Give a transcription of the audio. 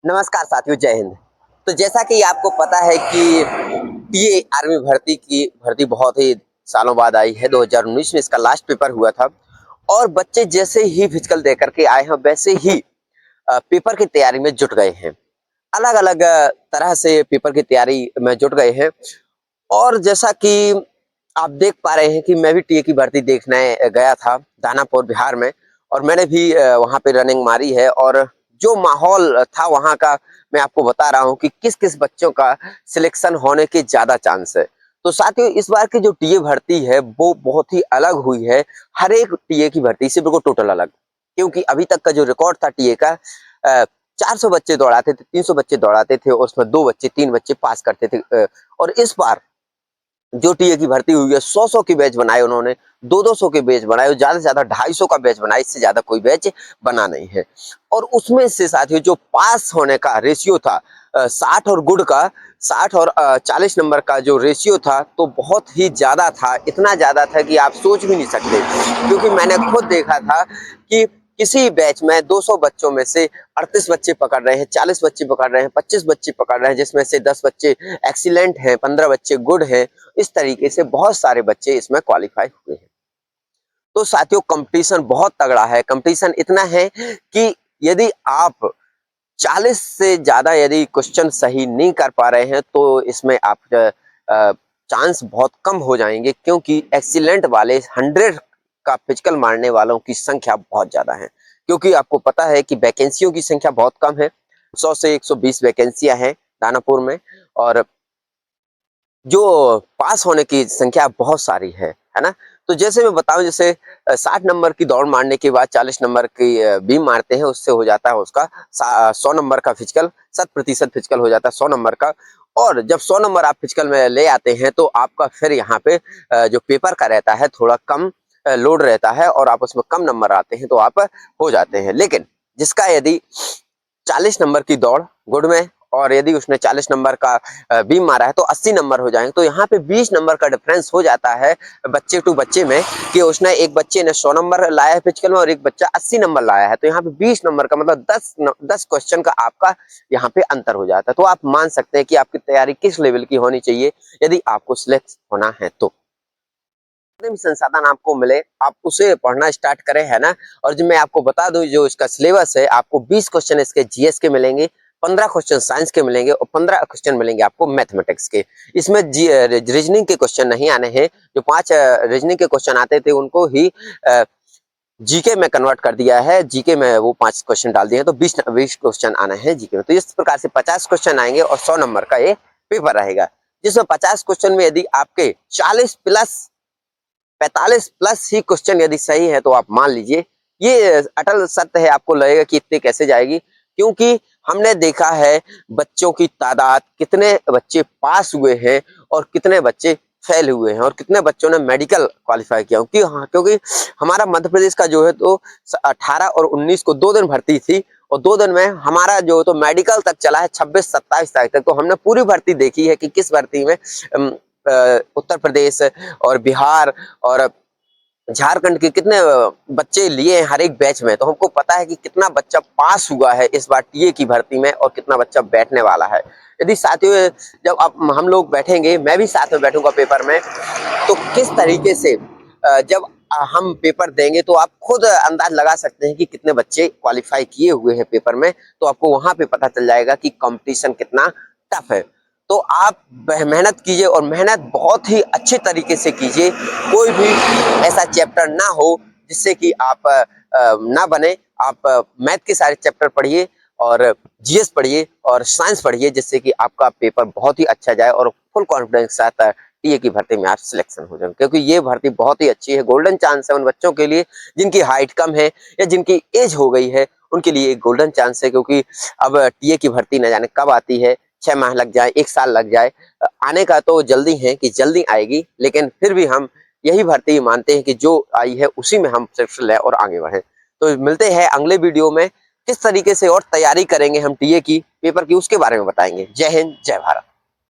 नमस्कार साथियों, जय हिंद। तो जैसा कि आपको पता है कि टीए आर्मी भर्ती की भर्ती बहुत ही सालों बाद आई है। 2019 में इसका लास्ट पेपर हुआ था और बच्चे जैसे ही फिजिकल दे करके आए हैं वैसे ही पेपर की तैयारी में जुट गए हैं। अलग-अलग तरह से पेपर की तैयारी में जुट गए हैं और जैसा कि आप देख पा रहे हैं कि मैं भी टीए की भर्ती देखने गया था दानापुर बिहार में और मैंने भी वहाँ पे रनिंग मारी है और जो माहौल था वहाँ का मैं आपको बता रहा हूँ कि किस-किस बच्चों का सिलेक्शन होने के ज़्यादा चांस है। तो साथियों, इस बार की जो टीए भर्ती है वो बहुत ही अलग हुई है, हर एक टीए की भर्ती से बिल्कुल टोटल अलग। क्योंकि अभी तक का जो रिकॉर्ड था टीए का 400 बच्चे दौड़ाते थे, 300 बच्चे दौड़ाते थे और उसमें 2 बच्चे 3 बच्चे पास करते थे। और इस बार जो टीए की भर्ती हुई है 100-100 के बैच बनाए उन्होंने, 200-200 के बैच बनाए और ज़्यादा से ज़्यादा 250 का बैच बनाया, इससे ज़्यादा कोई बैच बना नहीं है। और उसमें से साथियों जो पास होने का रेशियो था 60 और गुड का 60 और 40 नंबर का जो रेशियो था तो बहुत ही ज़्यादा था, इतना ज़्यादा था कि आप सोच भी नहीं सकते। क्योंकि मैंने खुद देखा था कि किसी बैच में 200 बच्चों में से 38 बच्चे पकड़ रहे हैं, 40 बच्चे पकड़ रहे हैं, 25 बच्चे पकड़ रहे हैं, जिसमें से 10 बच्चे एक्सीलेंट हैं, 15 बच्चे गुड हैं। इस तरीके से बहुत सारे बच्चे इसमें क्वालिफाई हुए हैं। तो साथियों, कंपटीशन बहुत तगड़ा है। कंपटीशन इतना है कि यदि आप 40 से ज़्यादा यदि क्वेश्चन सही नहीं कर पा रहे हैं तो इसमें आप चांस बहुत कम हो जाएँगे, क्योंकि एक्सीलेंट वाले 100 का फिजिकल मारने वालों की संख्या बहुत ज़्यादा है। क्योंकि आपको पता है कि वैकेंसियों की संख्या बहुत कम है, 100 से 120 वैकेंसियाँ हैं दानापुर में और जो पास होने की संख्या बहुत सारी है ना? तो जैसे मैं बताऊँ, जैसे 60 नंबर की दौड़ मारने के बाद 40 नंबर की बीम मारते हैं, उससे हो जाता है उसका 100 नंबर का फिजिकल, 100% फिजिकल हो जाता है 100 नंबर का। और जब 100 नंबर आप फिजिकल में ले आते हैं तो आपका फिर यहाँ पे जो पेपर का रहता है थोड़ा कम लोड रहता है और आप उसमें कम नंबर आते हैं तो आप हो जाते हैं। लेकिन जिसका यदि 40 नंबर की दौड़ गुड में और यदि उसने 40 नंबर का बीम मारा है तो 80 नंबर हो जाएंगे। तो यहाँ पे 20 नंबर का डिफरेंस हो जाता है बच्चे टू बच्चे में, कि उसने एक बच्चे ने 100 नंबर लाया है फिजिकल में और एक बच्चा 80 नंबर लाया है। तो यहाँ पे 20 नंबर का मतलब 10 क्वेश्चन का आपका यहाँ पे अंतर हो जाता है। तो आप मान सकते हैं कि आपकी तैयारी किस लेवल की होनी चाहिए यदि आपको सिलेक्ट होना है तो। जितने भी संसाधन आपको मिले आप उसे पढ़ना स्टार्ट करें, है ना? और जो मैं आपको बता दूं, जो इसका सिलेबस है, आपको 20 क्वेश्चन इसके जीएस के मिलेंगे, 15 क्वेश्चन साइंस के मिलेंगे और 15 क्वेश्चन मिलेंगे आपको मैथमेटिक्स के। इसमें रीजनिंग के क्वेश्चन नहीं आने हैं। जो 5 रीजनिंग के क्वेश्चन आते थे उनको ही जीके में कन्वर्ट कर दिया है। जीके में वो 5 क्वेश्चन डाल दिए हैं, तो 20 क्वेश्चन आना है जीके में। तो इस प्रकार से 50 क्वेश्चन आएंगे और 100 नंबर का ये पेपर रहेगा, जिसमें 50 क्वेश्चन में यदि आपके 40 प्लस 45 प्लस ही क्वेश्चन यदि सही है तो आप मान लीजिए, ये अटल सत्य है। आपको लगेगा कि इतने कैसे जाएगी, क्योंकि हमने देखा है बच्चों की तादाद, कितने बच्चे पास हुए हैं और कितने बच्चे फेल हुए हैं और कितने बच्चों ने मेडिकल क्वालिफाई किया। क्योंकि हमारा मध्य प्रदेश का जो है तो 18 और 19 को 2 दिन भर्ती थी और 2 दिन में हमारा जो तो मेडिकल तक चला है 26-27 तारीख तक। तो हमने पूरी भर्ती देखी है कि किस भर्ती में उत्तर प्रदेश और बिहार और झारखंड के कितने बच्चे लिए हैं हर एक बैच में। तो हमको पता है कि कितना बच्चा पास हुआ है इस बार टीए की भर्ती में और कितना बच्चा बैठने वाला है। यदि साथियों, जब आप हम लोग बैठेंगे, मैं भी साथ में बैठूंगा पेपर में, तो किस तरीके से जब हम पेपर देंगे तो आप खुद अंदाज लगा सकते हैं कि कितने बच्चे क्वालिफाई किए हुए हैं पेपर में। तो आपको वहां पे पता चल जाएगा कि कंपटीशन कितना टफ है। तो आप मेहनत कीजिए और मेहनत बहुत ही अच्छे तरीके से कीजिए। कोई भी ऐसा चैप्टर ना हो जिससे कि आप ना बने। आप मैथ के सारे चैप्टर पढ़िए और जीएस पढ़िए और साइंस पढ़िए, जिससे कि आपका पेपर बहुत ही अच्छा जाए और फुल कॉन्फिडेंस के साथ टीए की भर्ती में आप सिलेक्शन हो जाए। क्योंकि ये भर्ती बहुत ही अच्छी है, गोल्डन चांस है उन बच्चों के लिए जिनकी हाइट कम है या जिनकी एज हो गई है, उनके लिए एक गोल्डन चांस है। क्योंकि अब टीए की भर्ती न जाने कब आती है, 6 माह लग जाए, 1 साल लग जाए, आने का तो जल्दी है कि जल्दी आएगी। लेकिन फिर भी हम यही भर्ती मानते हैं कि जो आई है उसी में हम सिलेक्शन लें और आगे बढ़े। तो मिलते हैं अगले वीडियो में, किस तरीके से और तैयारी करेंगे हम टीए की पेपर की उसके बारे में बताएंगे। जय हिंद, जय भारत।